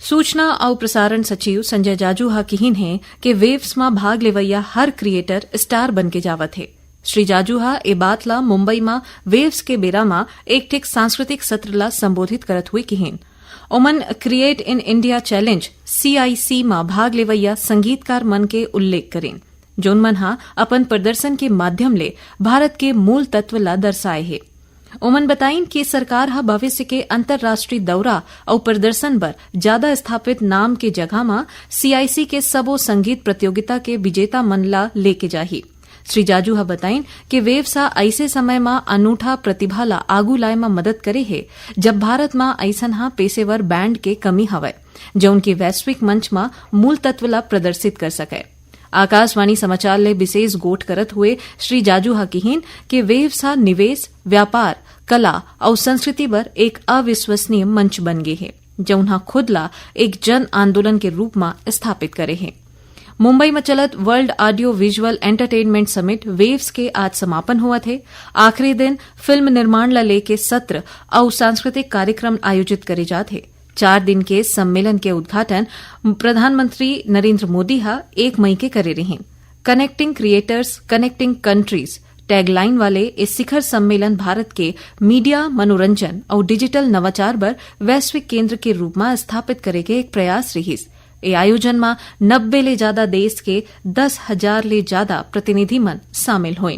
सूचना और प्रसारण सचिव संजय जाजूहा कहीन है कि वेव्स में भाग लेवैया हर क्रिएटर स्टार बन के जावत है। श्री जाजूहा ए बात ला मुंबई में वेव्स के बेरा में एक ठिक सांस्कृतिक सत्र ला संबोधित करत हुए कहीन। ओमन create in India challenge CIC में भाग लेवैया संगीतकार मन के उल्लेख करें, जोन मन हा अपन प्रदर्शन के माध्यम ले भारत के मूल तत्व ला दर्शाए है। ओमन बताइन कि सरकार हा भविष्य के अंतर्राष्ट्रीय दौरा और प्रदर्शन पर ज्यादा स्थापित नाम के जगह में CIC के सबो संगीत प्रतियोगिता के विजेता मन ला लेके जाही। श्री जाजूहा बताइन कि वेव्सा ऐसे समय में अनूठा प्रतिभा ला आगू लाए में मदद करे है जब भारत में ऐसन हा पेशेवर बैंड के कमी हवय जो उनके वैश्विक मंच में मूल तत्व ला प्रदर्शित कर सके। आकाशवाणी समाचार ले विशेष गोठ करत हुए श्री जाजूहा कहीन कि वेव्सा निवेश, व्यापार, कला और संस्कृति पर एक अविश्वसनीय मंच बन गए है जो उन्हा खुद ला एक जन आंदोलन के रूप में स्थापित करे है। मुंबई में चलत world audio visual entertainment summit waves के आज समापन हुआ थे। आखिरी दिन फिल्म निर्माण ला लेके सत्र और सांस्कृतिक कार्यक्रम आयोजित करे जाते। 4 दिन के सम्मेलन के उद्घाटन प्रधानमंत्री नरेंद्र मोदी हा 1 मई के करे रहे। Connecting creators, connecting countries tagline वाले इस शिखर सम्मेलन भारत के मीडिया, मनोरंजन और डिजिटल नवाचार पर वैश्विक केंद्र के रूप में स्थापित करे के एक प्रयास रही। ए आयोजन में 90 ले ज्यादा देश के 10,000 ले ज्यादा प्रतिनिधि मन शामिल हुए।